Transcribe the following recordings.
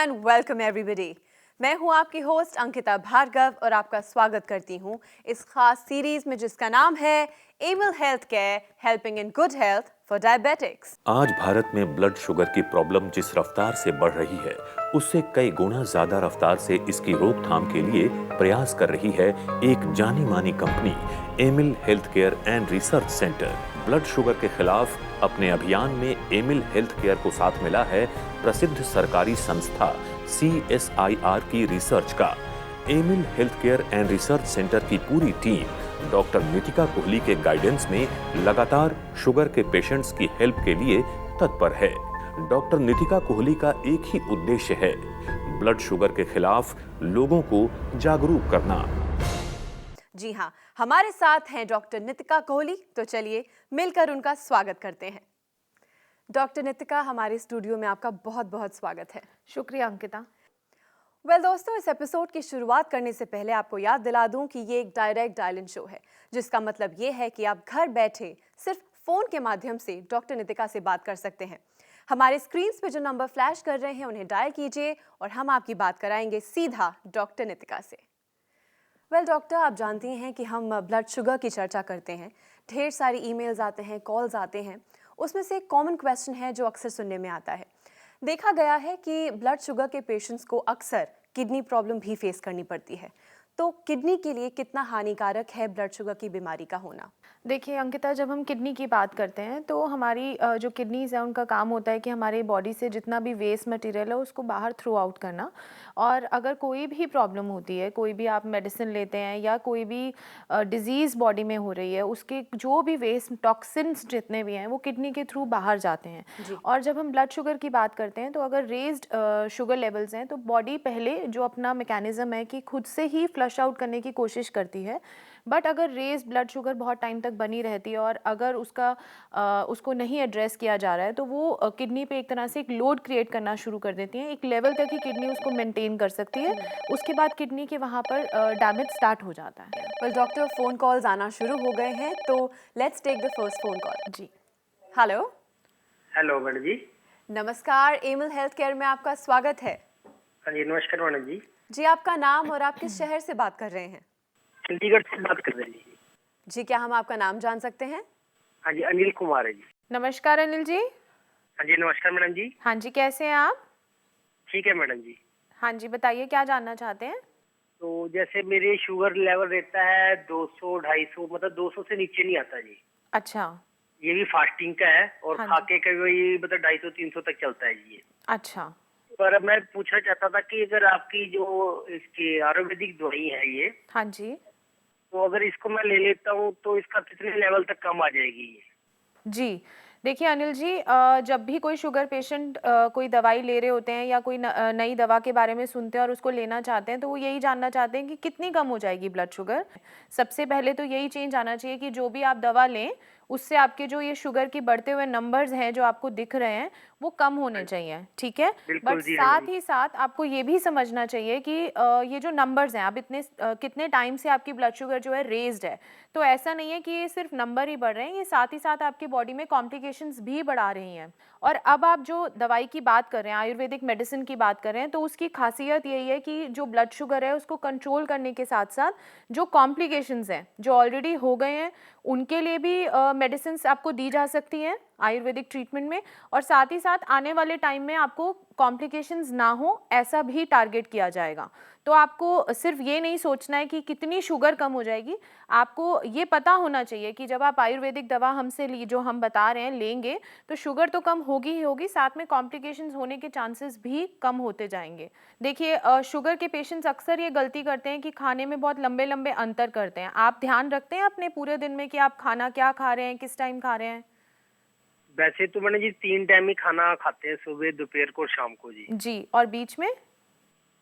And welcome everybody. मैं हूं आपकी होस्ट अंकिता भार्गव और आपका स्वागत करती हूं इस खास सीरीज में जिसका नाम है Aimil health care helping in good health for diabetics. आज भारत में ब्लड शुगर की प्रॉब्लम जिस रफ्तार से बढ़ रही है उससे कई गुना ज्यादा रफ्तार से इसकी रोकथाम के लिए प्रयास कर रही है एक जानी मानी company Aimil health care and research centre. Blood sugar के खिलाफ अपने अभियान में एमिल हेल्थ केयर को साथ मिला है प्रसिद्ध सरकारी संस्था CSIR की रिसर्च का। Aimil health care and research centre की पूरी टीम डॉक्टर नितिका कोहली के गाइडेंस में लगातार शुगर के पेशेंट्स की हेल्प के लिए तत्पर है। डॉक्टर नितिका कोहली का एक ही उद्देश्य है, ब्लड शुगर के खिलाफ लोगों को जागरूक करना। जी हाँ, हमारे साथ हैं डॉक्टर नितिका कोहली, तो चलिए मिलकर उनका स्वागत करते हैं। डॉक्टर नितिका, हमारे स्टूडियो में आपका बहुत बहुत स्वागत है। शुक्रिया अंकिता। दोस्तों, इस एपिसोड की शुरुआत करने से पहले आपको याद दिला दूं कि ये एक डायरेक्ट डायल इन शो है, जिसका मतलब ये है कि आप घर बैठे सिर्फ फोन के माध्यम से डॉक्टर नितिका से बात कर सकते हैं। हमारे स्क्रीन पे जो नंबर फ्लैश कर रहे हैं उन्हें डायल कीजिए और हम आपकी बात कराएंगे सीधा डॉक्टर नितिका से। डॉक्टर, आप जानती हैं कि हम ब्लड शुगर की चर्चा करते हैं, ढेर सारी ईमेल्स आते हैं, कॉल्स आते हैं। उसमें से एक कॉमन क्वेश्चन है जो अक्सर सुनने में आता है। देखा गया है कि ब्लड शुगर के पेशेंट्स को अक्सर किडनी प्रॉब्लम भी फेस करनी पड़ती है, तो किडनी के लिए कितना हानिकारक है ब्लड शुगर की बीमारी का होना? देखिए अंकिता, जब हम किडनी की बात करते हैं तो हमारी जो किडनीज है उनका काम होता है कि हमारी बॉडी से जितना भी वेस्ट मटेरियल है उसको बाहर थ्रू आउट करना। और अगर कोई भी प्रॉब्लम होती है, कोई भी आप मेडिसिन लेते हैं या कोई भी डिजीज़ बॉडी में हो रही है, उसके जो भी वेस्ट टॉक्सिन्स जितने भी हैं वो किडनी के थ्रू बाहर जाते हैं। और जब हम ब्लड शुगर की बात करते हैं तो अगर रेज्ड शुगर लेवल्स हैं तो बॉडी पहले जो अपना मैकेनिज्म है कि खुद से ही फ्लश आउट करने की कोशिश करती है। बट अगर रेज ब्लड शुगर बहुत टाइम तक बनी रहती है और अगर उसको नहीं एड्रेस किया जा रहा है तो वो किडनी पे एक तरह से एक लोड क्रिएट करना शुरू कर देती है। एक लेवल तक ही किडनी उसको मेंटेन कर सकती है, उसके बाद किडनी के वहाँ पर डैमेज स्टार्ट हो जाता है। डॉक्टर, फोन कॉल्स आना शुरू हो गए हैं, तो let's take the first phone call. जी, हेलो। हेलो मैडम जी। नमस्कार, एमिल हेल्थ केयर में आपका स्वागत है। हाँ जी, नमस्कार मैडम जी। जी, आपका नाम और आप किस शहर से बात कर रहे हैं? चंडीगढ़ से बात कर रहे हैं जी। जी, क्या हम आपका नाम जान सकते हैं? हाँ जी, अनिल कुमार है जी। नमस्कार अनिल जी। हाँ जी, नमस्कार मैडम जी। हाँ जी, कैसे हैं आप? ठीक है मैडम जी। हाँ जी, बताइए क्या जानना चाहते हैं? तो जैसे मेरे शुगर लेवल रहता है 200 250, मतलब 200 से नीचे नहीं आता जी। अच्छा। ये भी फास्टिंग का है और हाँ खा के कभी मतलब 250 300 तक चलता है जी ये। अच्छा। पर मैं पूछना चाहता था कि अगर आपकी जो इसकी आयुर्वेदिक दवाई है ये, हाँ जी। तो अगर इसको मैं ले लेता हूँ तो इसका कितने लेवल तक कम आ जाएगी ये? जी, देखिए अनिल जी, जब भी कोई शुगर पेशेंट कोई दवाई ले रहे होते हैं या कोई नई दवा के बारे में सुनते हैं और उसको लेना चाहते हैं तो वो यही जानना चाहते हैं कि कितनी कम हो जाएगी ब्लड शुगर। सबसे पहले तो यही चेंज आना चाहिए कि जो भी आप दवा लें उससे आपके जो ये शुगर की बढ़ते हुए नंबर्स हैं जो आपको दिख रहे हैं वो कम होने चाहिए, ठीक है? बट साथ ही साथ आपको ये भी समझना चाहिए कि ये जो नंबर्स हैं, आप कितने टाइम से आपकी ब्लड शुगर जो है रेज्ड है, तो ऐसा नहीं है कि ये सिर्फ नंबर ही बढ़ रहे हैं, ये साथ ही साथ आपकी बॉडी में कॉम्प्लिकेशंस भी बढ़ा रही हैं। और अब आप जो दवाई की बात कर रहे हैं, आयुर्वेदिक मेडिसिन की बात कर रहे हैं, तो उसकी खासियत यही है कि जो ब्लड शुगर है उसको कंट्रोल करने के साथ साथ जो कॉम्प्लिकेशंस हैं जो ऑलरेडी हो गए हैं उनके लिए भी मेडिसिन आपको दी जा सकती हैं आयुर्वेदिक ट्रीटमेंट में, और साथ ही साथ आने वाले टाइम में आपको कॉम्प्लिकेशंस ना हो ऐसा भी टारगेट किया जाएगा। तो आपको सिर्फ ये नहीं सोचना है कि कितनी शुगर कम हो जाएगी, आपको ये पता होना चाहिए कि जब आप आयुर्वेदिक दवा हमसे जो हम बता रहे हैं लेंगे तो शुगर तो कम होगी ही होगी, साथ में कॉम्प्लिकेशंस होने के चांसेस भी कम होते जाएंगे। देखिए शुगर के पेशेंट्स अक्सर ये गलती करते हैं कि खाने में बहुत लंबे लंबे अंतर करते हैं। आप ध्यान रखते हैं अपने पूरे दिन में कि आप खाना क्या खा रहे हैं, किस टाइम खा रहे हैं? वैसे तो मैंने जी 3 टाइम ही खाना खाते हैं, सुबह, दोपहर को और शाम को जी। जी, और बीच में?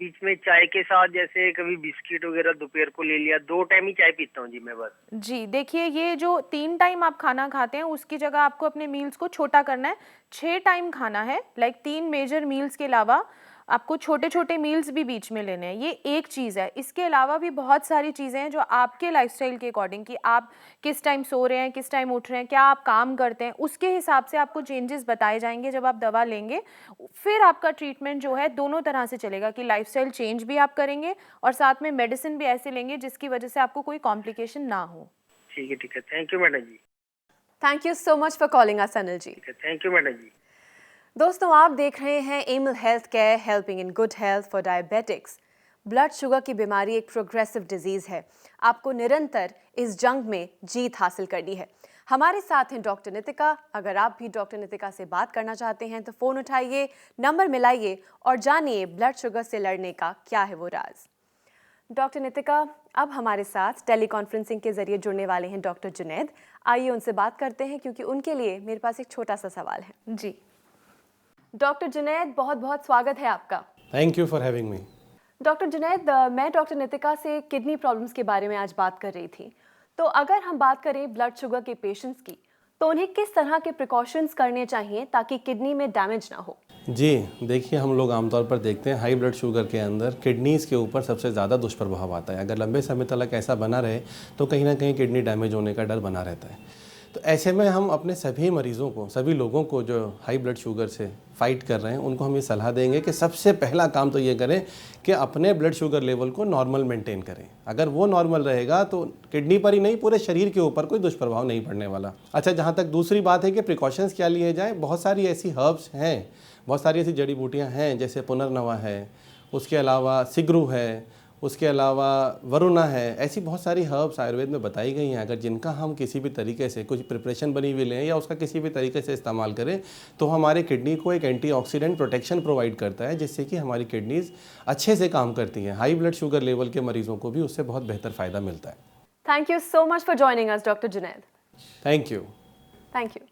बीच में चाय के साथ जैसे कभी बिस्किट वगैरह दोपहर को ले लिया, 2 टाइम ही चाय पीता हूँ जी मैं बस। जी, देखिए ये जो 3 टाइम आप खाना खाते हैं उसकी जगह आपको अपने मील्स को छोटा करना है, 6 टाइम खाना है, लाइक 3 मेजर मील्स के अलावा आपको छोटे छोटे मील्स भी बीच में लेने हैं, ये एक चीज़ है। इसके अलावा भी बहुत सारी चीज़ें हैं जो आपके लाइफस्टाइल के अकॉर्डिंग, कि आप किस टाइम सो रहे हैं, किस टाइम उठ रहे हैं, क्या आप काम करते हैं, उसके हिसाब से आपको चेंजेस बताए जाएंगे जब आप दवा लेंगे। फिर आपका ट्रीटमेंट जो है दोनों तरह से चलेगा, कि लाइफस्टाइल चेंज भी आप करेंगे और साथ में मेडिसिन भी ऐसे लेंगे जिसकी वजह से आपको कोई कॉम्प्लिकेशन ना हो। ठीक है, थैंक यू मैडम जी। Thank you so much for calling us Anil ji. ठीक है, थैंक यू मैडम जी। दोस्तों, आप देख रहे हैं Aimil health care, helping in good health for diabetics. Blood sugar की बीमारी एक प्रोग्रेसिव डिजीज है। आपको निरंतर इस जंग में जीत हासिल करनी है। हमारे साथ हैं डॉक्टर नितिका। अगर आप भी डॉक्टर नितिका से बात करना चाहते हैं तो फ़ोन उठाइए, नंबर मिलाइए और जानिए ब्लड शुगर से लड़ने का क्या है वो राज। डॉक्टर नितिका, अब हमारे साथ टेली कॉन्फ्रेंसिंग के जरिए जुड़ने वाले हैं डॉक्टर जुनैद। आइए उनसे बात करते हैं, क्योंकि उनके लिए मेरे पास एक छोटा सा सवाल है। जी डॉक्टर जुनैद, बहुत बहुत स्वागत है आपका। Thank you for having me. Doctor Junaid, मैं डॉक्टर नितिका से किडनी प्रॉब्लम्स के बारे में आज बात कर रही थी। तो अगर हम बात करें ब्लड शुगर के पेशेंट्स की, तो उन्हें किस तरह के प्रिकॉशंस करने चाहिए ताकि किडनी में डैमेज ना हो? जी देखिए, हम लोग आमतौर पर देखते हैं हाई ब्लड शुगर के अंदर किडनीज़ के ऊपर सबसे ज़्यादा दुष्प्रभाव आता है। अगर लंबे समय तक ऐसा बना रहे तो कहीं ना कहीं किडनी डैमेज होने का डर बना रहता है। तो ऐसे में हम अपने सभी मरीज़ों को, सभी लोगों को जो हाई ब्लड शुगर से फाइट कर रहे हैं, उनको हम ये सलाह देंगे कि सबसे पहला काम तो ये करें कि अपने ब्लड शुगर लेवल को नॉर्मल मेंटेन करें। अगर वो नॉर्मल रहेगा तो किडनी पर ही नहीं, पूरे शरीर के ऊपर कोई दुष्प्रभाव नहीं पड़ने वाला। अच्छा, जहाँ तक दूसरी बात है कि प्रिकॉशंस क्या लिए जाए, बहुत सारी ऐसी हर्ब्स हैं, बहुत सारी ऐसी जड़ी बूटियाँ हैं, जैसे पुनर्नवा है, उसके अलावा सिगरू है, उसके अलावा वरुणा है। ऐसी बहुत सारी हर्ब्स आयुर्वेद में बताई गई हैं। अगर जिनका हम किसी भी तरीके से कुछ प्रिपरेशन बनी हुई लें या उसका किसी भी तरीके से इस्तेमाल करें तो हमारे किडनी को एक एंटीऑक्सीडेंट प्रोटेक्शन प्रोवाइड करता है, जिससे कि हमारी किडनीज अच्छे से काम करती हैं। हाई ब्लड शुगर लेवल के मरीजों को भी उससे बहुत बेहतर फ़ायदा मिलता है। Thank you so much for joining us doctor Junaid. Thank you. Thank you.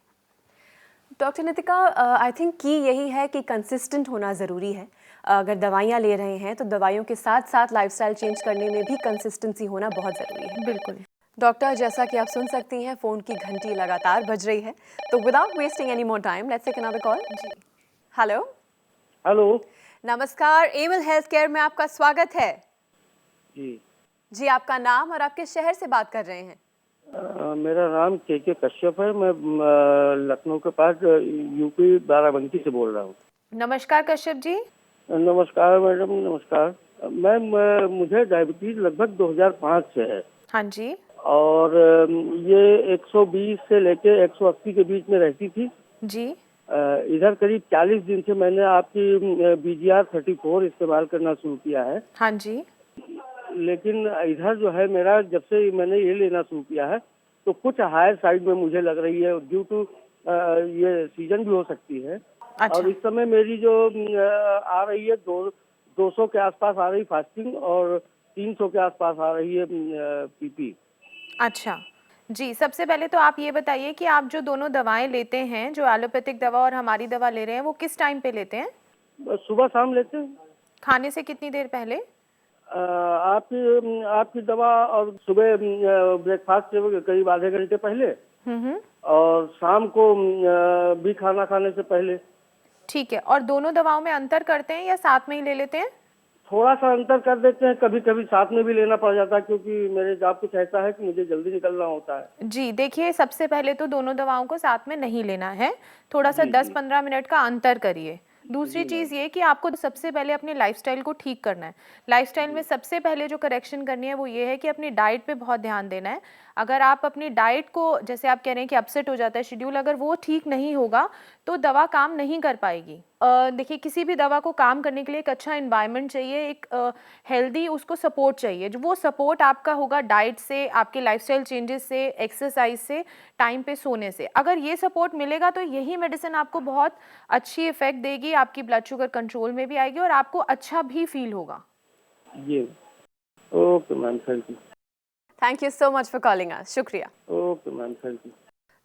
Doctor Nitika, I think की यही है कि कंसिस्टेंट होना ज़रूरी है। अगर दवाइयाँ ले रहे हैं तो दवाइयों के साथ साथ लाइफस्टाइल चेंज करने में भी कंसिस्टेंसी होना बहुत ज़रूरी है। बिल्कुल। डॉक्टर, जैसा कि आप सुन सकती हैं, फ़ोन की घंटी लगातार बज रही है। तो without wasting any more time, let's take another call. जी, हेलो। हेलो नमस्कार, एमिल हेल्थ केयर में आपका स्वागत है। जी। जी, आपका नाम और आपके शहर से बात कर रहे हैं? मेरा नाम के कश्यप है। मैं लखनऊ के पास यूपी बाराबंकी से बोल रहा हूँ। नमस्कार कश्यप जी। नमस्कार मैडम, नमस्कार। मैम, मुझे डायबिटीज लगभग 2005 से है। हाँ जी। और ये 120 से लेके 180 के बीच में रहती थी। जी। इधर करीब 40 दिन से मैंने आपकी BGR 34 इस्तेमाल करना शुरू किया है। हाँ जी। लेकिन इधर जो है मेरा, जब से मैंने ये लेना शुरू किया है तो कुछ हायर साइड में मुझे लग रही है, ड्यू टू ये सीजन भी हो सकती है। अच्छा। और इस समय मेरी जो आ रही है 200 के आसपास आ रही फास्टिंग और 300 के आसपास आ रही है PP। अच्छा जी, सबसे पहले तो आप ये बताइए कि आप जो दोनों दवाएं लेते हैं, जो एलोपैथिक दवा और हमारी दवा ले रहे हैं, वो किस टाइम पे लेते हैं? सुबह शाम लेते हैं। खाने से कितनी देर पहले? आपकी दवा और सुबह ब्रेकफास्ट से करीब आधे घंटे पहले, और शाम को भी खाना खाने से पहले। ठीक है। और दोनों दवाओं में अंतर करते हैं या साथ में ही ले लेते हैं? थोड़ा सा अंतर कर देते हैं, कभी कभी साथ में भी लेना पड़ जाता है, क्योंकि मेरे जॉब कुछ ऐसा है कि मुझे जल्दी निकलना होता है। जी, देखिए, सबसे पहले तो दोनों दवाओं को साथ में नहीं लेना है, थोड़ा सा 10-15 मिनट का अंतर करिए। दूसरी चीज़ ये कि आपको सबसे पहले अपने लाइफस्टाइल को ठीक करना है। लाइफस्टाइल में सबसे पहले जो करेक्शन करनी है वो ये है कि अपनी डाइट पे बहुत ध्यान देना है। अगर आप अपनी डाइट को, जैसे आप कह रहे हैं कि अपसेट हो जाता है शेड्यूल, अगर वो ठीक नहीं होगा तो दवा काम नहीं कर पाएगी। देखिए, किसी भी दवा को काम करने के लिए एक अच्छा एनवायरनमेंट चाहिए, एक हेल्दी उसको सपोर्ट चाहिए। जो वो सपोर्ट आपका होगा डाइट से, आपके लाइफस्टाइल चेंजेस से, एक्सरसाइज से, टाइम पे सोने से। अगर ये सपोर्ट मिलेगा तो यही मेडिसिन आपको बहुत अच्छी इफेक्ट देगी, आपकी ब्लड शुगर कंट्रोल में भी आएगी और आपको अच्छा भी फील होगा। जी, okay ma'am, thank you. Thank you so much for calling us. शुक्रिया। Okay ma'am, thank you.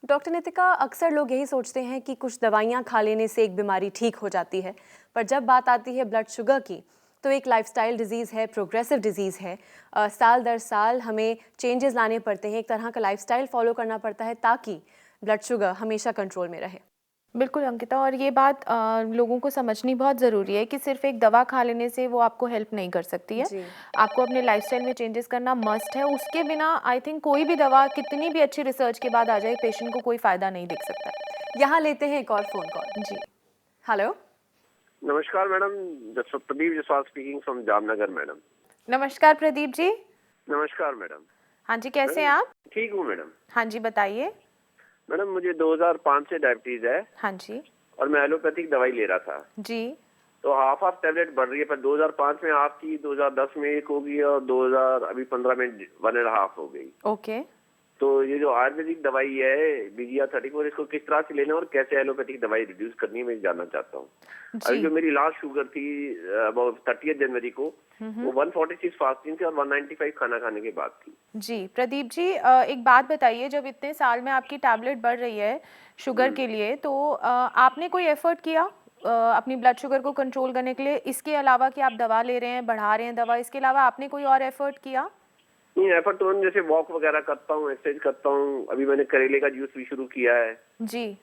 Doctor Nitika, अक्सर लोग यही सोचते हैं कि कुछ दवाइयाँ खा लेने से एक बीमारी ठीक हो जाती है, पर जब बात आती है ब्लड शुगर की तो एक लाइफस्टाइल डिजीज़ है, प्रोग्रेसिव डिजीज़ है। साल दर साल हमें चेंजेस लाने पड़ते हैं, एक तरह का लाइफस्टाइल फॉलो करना पड़ता है ताकि ब्लड शुगर हमेशा कंट्रोल में रहे। बिल्कुल अंकिता, और ये बात लोगों को समझनी बहुत ज़रूरी है कि सिर्फ एक दवा खा लेने से वो आपको हेल्प नहीं कर सकती है। जी। आपको अपने लाइफस्टाइल में चेंजेस करना मस्ट है। उसके बिना आई थिंक कोई भी दवा कितनी भी अच्छी रिसर्च के बाद आ जाए, पेशेंट को कोई फ़ायदा नहीं दिख सकता है। यहाँ लेते हैं एक और फोन कॉल। जी, हेलो। नमस्कार madam, Pradeep Jaswal speaking from Jamnagar madam. नमस्कार प्रदीप जी। नमस्कार मैडम। हाँ जी, कैसे हैं आप? ठीक हूँ मैडम। हाँ जी, बताइए। मैडम मुझे 2005 से डायबिटीज है हाँ जी। और मैं एलोपैथिक दवाई ले रहा था। जी। तो हाफ टैबलेट बढ़ रही है, पर 2005 में हाफ थी, 2010 में एक हो गई और 2015 में 1.5 हो गई। ओके। तो ये जो आयुर्वेदिक दवाई है BGR-34, इसको किस तरह से लेना और कैसे एलोपैथिक दवाई रिड्यूस करनी है, मैं जानना चाहता हूँ। अभी जो मेरी लास्ट शुगर थी अबाउट 30 जनवरी को, वो 146 फास्टिंग थी और 195 खाना खाने के बाद थी। जी प्रदीप जी, एक बात बताइए, जब इतने साल में आपकी टैबलेट बढ़ रही है शुगर के लिए, तो आपने कोई एफर्ट किया अपनी ब्लड शुगर को कंट्रोल करने के लिए? इसके अलावा कि आप दवा ले रहे हैं, बढ़ा रहे हैं दवा, इसके अलावा आपने कोई और एफर्ट किया? नहीं, एफर्ट तो जैसे वॉक वगैरह करता हूँ, एक्सरसाइज करता हूँ, अभी मैंने करेले का जूस भी शुरू किया है, जी।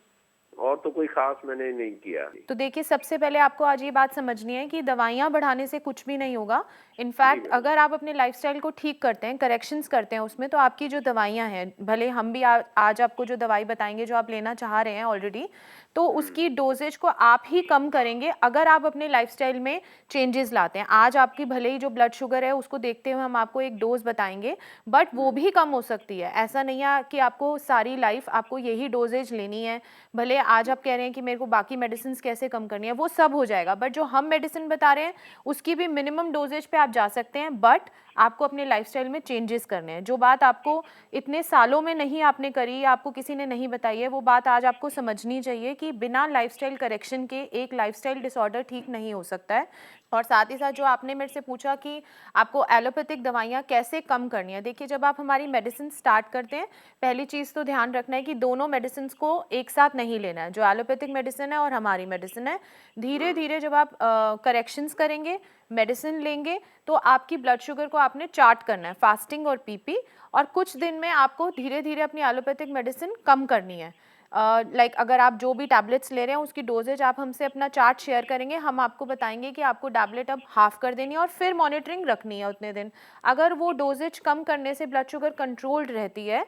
और तो कोई खास मैंने नहीं किया। तो देखिए, सबसे पहले आपको आज ये बात समझनी है कि दवाइयाँ बढ़ाने से कुछ भी नहीं होगा। इनफैक्ट अगर आप अपने लाइफस्टाइल को ठीक करते हैं, करेक्शंस करते हैं उसमें, तो आपकी जो दवाइयाँ हैं, भले हम भी आज आपको जो दवाई बताएंगे जो आप लेना चाह रहे हैं ऑलरेडी, तो उसकी डोजेज को आप ही कम करेंगे अगर आप अपने लाइफस्टाइल में चेंजेस लाते हैं। आज आपकी भले ही जो ब्लड शुगर है उसको देखते हुए हम आपको एक डोज बताएंगे, बट वो भी कम हो सकती है। ऐसा नहीं है कि आपको सारी लाइफ आपको यही डोजेज लेनी है। भले आज आप कह रहे हैं कि मेरे को बाकी मेडिसिन कैसे कम करनी है, वो सब हो जाएगा, बट जो हम मेडिसिन बता रहे हैं उसकी भी मिनिमम डोजेज पे आप जा सकते हैं, बट आपको अपने लाइफस्टाइल में चेंजेस करने हैं। जो बात आपको इतने सालों में नहीं आपने करी, आपको किसी ने नहीं बताई है, वो बात आज आपको समझनी चाहिए कि बिना लाइफस्टाइल करेक्शन के एक लाइफस्टाइल डिसऑर्डर ठीक नहीं हो सकता है। और साथ ही साथ जो आपने मेरे से पूछा कि आपको एलोपैथिक दवाइयाँ कैसे कम करनी है, देखिए जब आप हमारी मेडिसिन स्टार्ट करते हैं, पहली चीज़ तो ध्यान रखना है कि दोनों मेडिसिन को एक साथ नहीं लेना है। जो एलोपैथिक मेडिसिन है और हमारी मेडिसिन है, धीरे धीरे जब आप करेक्शंस करेंगे, मेडिसिन लेंगे, तो आपकी ब्लड शुगर को आपने चार्ट करना है, फास्टिंग और पीपी, और कुछ दिन में आपको धीरे धीरे अपनी एलोपैथिक मेडिसिन कम करनी है। लाइक अगर आप जो भी टैबलेट्स ले रहे हैं उसकी डोजेज आप हमसे अपना चार्ट शेयर करेंगे, हम आपको बताएंगे कि आपको टैबलेट अब हाफ कर देनी है और फिर मॉनिटरिंग रखनी है उतने दिन। अगर वो डोजेज कम करने से ब्लड शुगर कंट्रोल्ड रहती है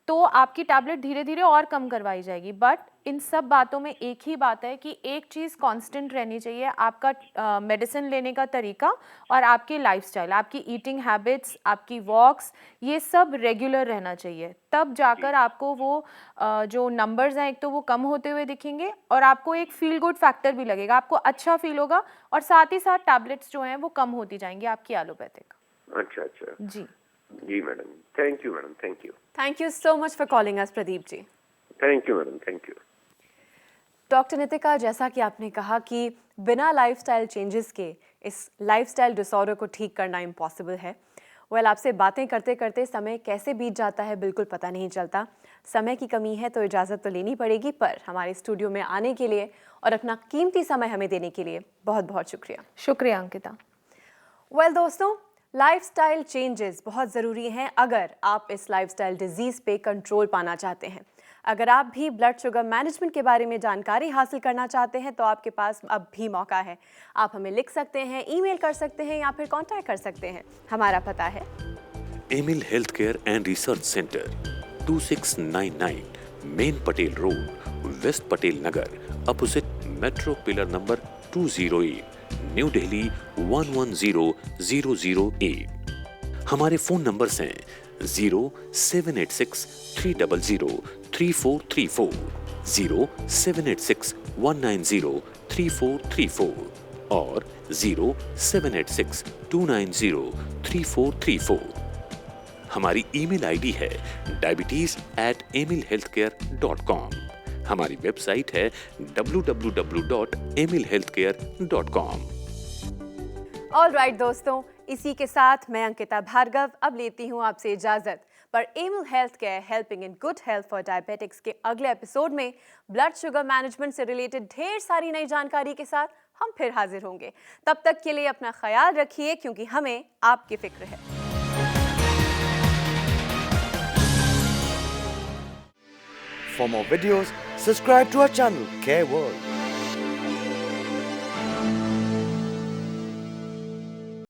तो आपकी टैबलेट धीरे धीरे और कम करवाई जाएगी। बट इन सब बातों में एक ही बात है कि एक चीज़ कांस्टेंट रहनी चाहिए, आपका मेडिसिन लेने का तरीका और आपकी लाइफस्टाइल, आपकी ईटिंग हैबिट्स, आपकी वॉक्स, ये सब रेगुलर रहना चाहिए। तब जाकर आपको वो जो नंबर्स हैं एक तो वो कम होते हुए दिखेंगे और आपको एक फील गुड फैक्टर भी लगेगा, आपको अच्छा फील होगा, और साथ ही साथ टैबलेट्स जो हैं वो कम होती जाएंगी आपकी एलोपैथिक। अच्छा जी जी madam, thank you madam, thank you. Thank you so much for calling us Pradeep ji. Thank you madam, thank you. Doctor Nitika, जैसा कि आपने कहा कि बिना लाइफस्टाइल चेंजेस के इस लाइफस्टाइल डिसऑर्डर को ठीक करना इम्पॉसिबल है। वेल, आपसे बातें करते करते समय कैसे बीत जाता है बिल्कुल पता नहीं चलता। समय की कमी है तो इजाज़त तो लेनी पड़ेगी, पर हमारे स्टूडियो में आने के लिए और अपना कीमती समय हमें देने के लिए बहुत बहुत शुक्रिया। शुक्रिया अंकिता। वेल दोस्तों, लाइफस्टाइल चेंजेस बहुत ज़रूरी हैं अगर आप इस लाइफस्टाइल डिजीज़ पे कंट्रोल पाना चाहते हैं। अगर आप भी ब्लड शुगर मैनेजमेंट के बारे में जानकारी हासिल करना चाहते हैं तो आपके पास अब भी मौका है। आप हमें लिख सकते हैं, ईमेल कर सकते हैं या फिर कांटेक्ट कर सकते हैं। हमारा पता है Aimil health care and research centre, 2699 main Patel road, west Patel Nagar, opposite metro pillar number 208, New Delhi 110008। हमारे फोन नंबर्स हैं 0786-300-3434, 0786-190-3434 और 0786-290-3434। हमारी ईमेल आईडी है diabetes@emilhealthcare.com। हमारी वेबसाइट है www.emilhealthcare.com। ऑलराइट दोस्तों, इसी के साथ मैं अंकिता भार्गव अब लेती हूँ आपसे इजाज़त। पर Aimil health care helping in good health for diabetics के अगले एपिसोड में ब्लड शुगर मैनेजमेंट से रिलेटेड ढेर सारी नई जानकारी के साथ हम फिर हाजिर होंगे। तब तक के लिए अपना ख्याल रखिए, क्योंकि हमें आपकी फिक्र है। For more videos, Subscribe to our channel, Care World.